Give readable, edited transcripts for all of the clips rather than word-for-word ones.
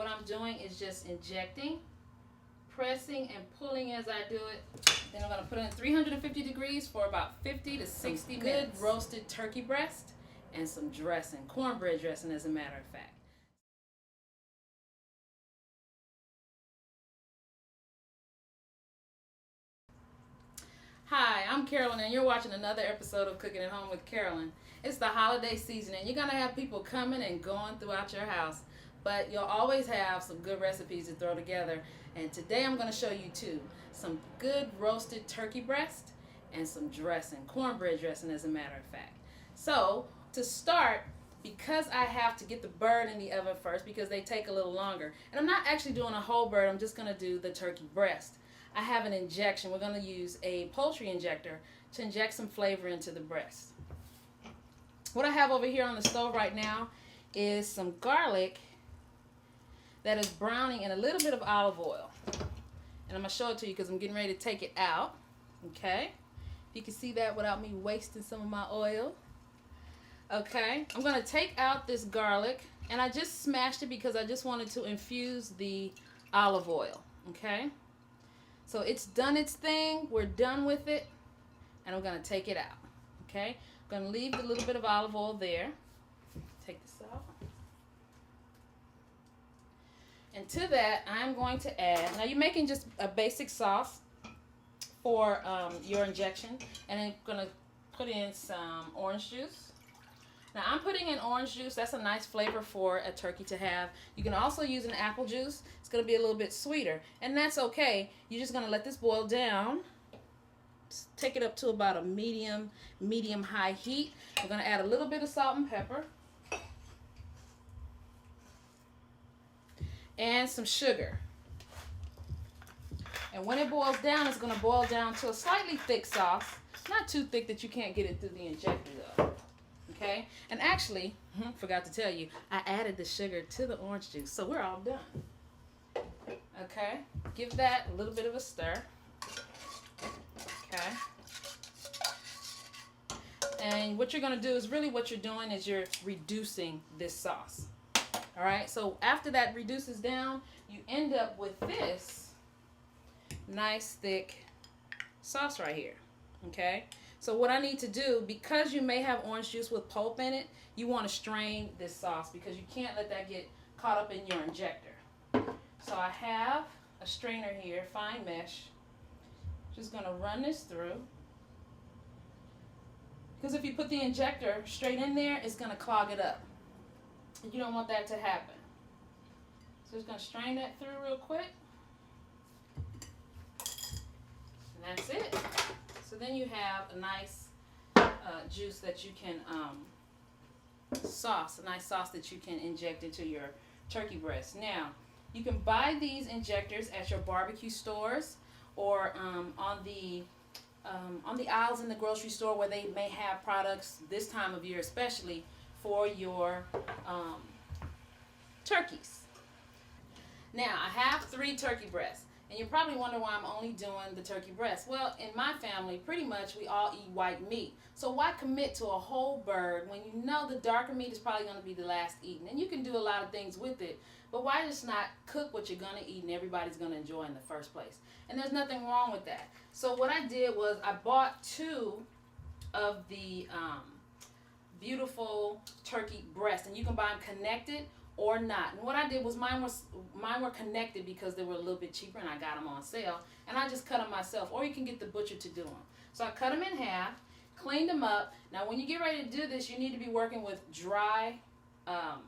what I'm doing is just injecting, pressing and pulling as I do it. Then I'm going to put it in 350 degrees for about 50 to 60 minutes. Good roasted turkey breast and some dressing, cornbread dressing as a matter of fact. Hi, I'm Carolyn and you're watching another episode of Cooking at Home with Carolyn. It's the holiday season and you're going to have people coming and going throughout your house. But you'll always have some good recipes to throw together. And today I'm going to show you two. Some good roasted turkey breast and some dressing, cornbread dressing as a matter of fact. So to start, because I have to get the bird in the oven first because they take a little longer. And I'm not actually doing a whole bird, I'm just going to do the turkey breast. I have an injection. We're going to use a poultry injector to inject some flavor into the breast. What I have over here on the stove right now is some garlic that is browning in a little bit of olive oil. And I'm going to show it to you because I'm getting ready to take it out. Okay? You can see that without me wasting some of my oil. Okay? I'm going to take out this garlic. And I just smashed it because I just wanted to infuse the olive oil. Okay? So it's done its thing. We're done with it. And I'm going to take it out. Okay? I'm going to leave the little bit of olive oil there. Take this out. And to that, I'm going to add, now you're making just a basic sauce for your injection. And I'm going to put in some orange juice. Now I'm putting in orange juice. That's a nice flavor for a turkey to have. You can also use an apple juice. It's going to be a little bit sweeter. And that's okay. You're just going to let this boil down. Just take it up to about a medium-high heat. We're going to add a little bit of salt and pepper. And some sugar. And when it boils down, it's going to boil down to a slightly thick sauce. Not too thick that you can't get it through the injector though. Okay? And actually, forgot to tell you, I added the sugar to the orange juice. So we're all done. Okay? Give that a little bit of a stir. Okay? And what you're going to do is really what you're doing is you're reducing this sauce. Alright, so after that reduces down, you end up with this nice thick sauce right here. Okay, so what I need to do, because you may have orange juice with pulp in it, you want to strain this sauce because you can't let that get caught up in your injector. So I have a strainer here, fine mesh. Just going to run this through. Because if you put the injector straight in there, it's going to clog it up. You don't want that to happen. So just going to strain that through real quick. And that's it. So then you have a nice juice that you can a nice sauce that you can inject into your turkey breast. Now, you can buy these injectors at your barbecue stores or on the aisles in the grocery store where they may have products this time of year especially for your turkeys. Now, I have 3 turkey breasts. And you're probably wondering why I'm only doing the turkey breast. Well, in my family, pretty much we all eat white meat. So why commit to a whole bird when you know the darker meat is probably going to be the last eaten? And you can do a lot of things with it. But why just not cook what you're going to eat and everybody's going to enjoy in the first place? And there's nothing wrong with that. So what I did was I bought 2 of the beautiful turkey breasts. And you can buy them connected or not. And what I did was mine were connected because they were a little bit cheaper and I got them on sale. And I just cut them myself. Or you can get the butcher to do them. So I cut them in half, cleaned them up. Now when you get ready to do this, you need to be working with dry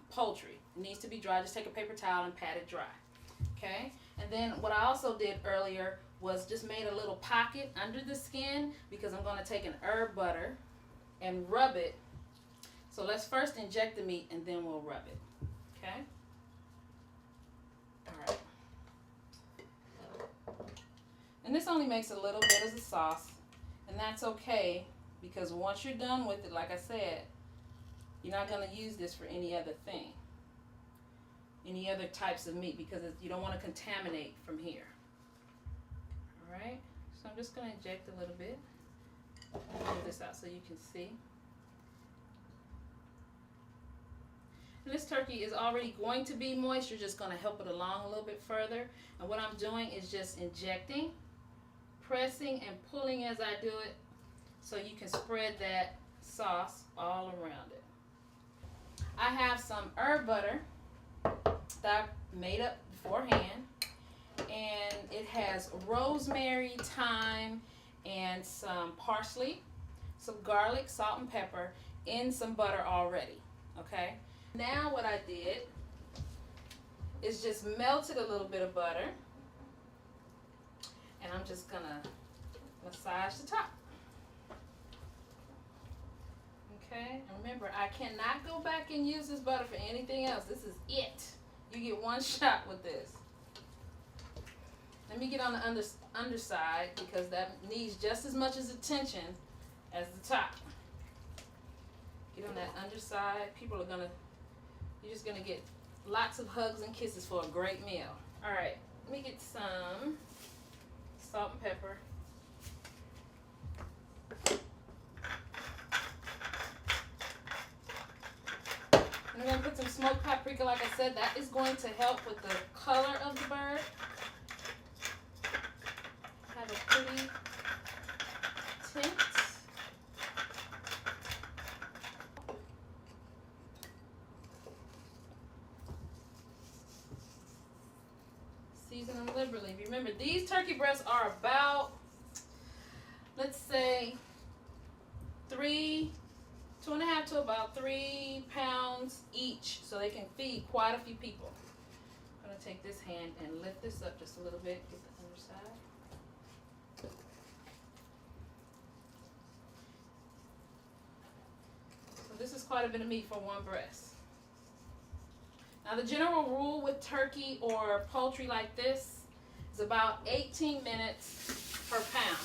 poultry. It needs to be dry. Just take a paper towel and pat it dry. Okay? And then what I also did earlier was just made a little pocket under the skin because I'm going to take an herb butter and rub it. So let's first inject the meat and then we'll rub it. Okay? Alright. And this only makes a little bit as a sauce. And that's okay because once you're done with it, like I said, you're not going to use this for any other thing. Any other types of meat because you don't want to contaminate from here. Alright? So I'm just going to inject a little bit. Move this out so you can see. This turkey is already going to be moist. You're just going to help it along a little bit further. And what I'm doing is just injecting, pressing, and pulling as I do it so you can spread that sauce all around it. I have some herb butter that I made up beforehand, and it has rosemary, thyme, and some parsley, some garlic, salt, and pepper in some butter already. Okay, now what I did is just melted a little bit of butter, and I'm just gonna massage the top. Okay, and remember, I cannot go back and use this butter for anything else. This is it. You get one shot with this. Let me get on the underside, because that needs just as much as attention as the top. Get on that underside. People are gonna, you're just gonna get lots of hugs and kisses for a great meal. All right, let me get some salt and pepper. And I'm gonna put some smoked paprika. Like I said, that is going to help with the color of the bird. Have a pretty tint. Season them liberally. Remember, these turkey breasts are about, let's say, 2.5 to about 3 pounds each, so they can feed quite a few people. I'm gonna take this hand and lift this up just a little bit, get the underside. So this is quite a bit of meat for one breast. Now the general rule with turkey or poultry like this is about 18 minutes per pound.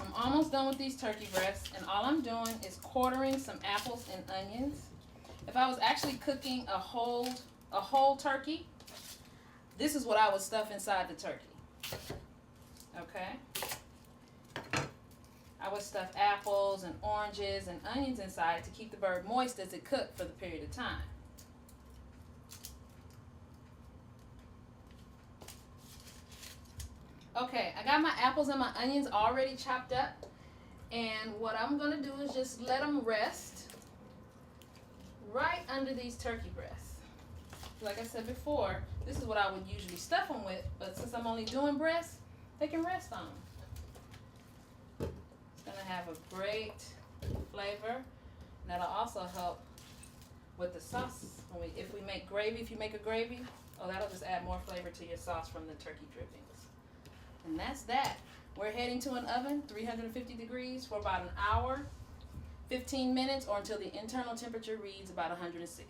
I'm almost done with these turkey breasts, and all I'm doing is quartering some apples and onions. If I was actually cooking a whole turkey, this is what I would stuff inside the turkey. Okay? I would stuff apples and oranges and onions inside to keep the bird moist as it cooked for the period of time. Okay, I got my apples and my onions already chopped up, and what I'm going to do is just let them rest right under these turkey breasts. Like I said before, this is what I would usually stuff them with, but since I'm only doing breasts, they can rest on them. It's going to have a great flavor, and that'll also help with the sauce. If we make gravy, if you make a gravy, that'll just add more flavor to your sauce from the turkey drippings. And that's that. We're heading to an oven, 350 degrees, for about an hour, 15 minutes, or until the internal temperature reads about 160.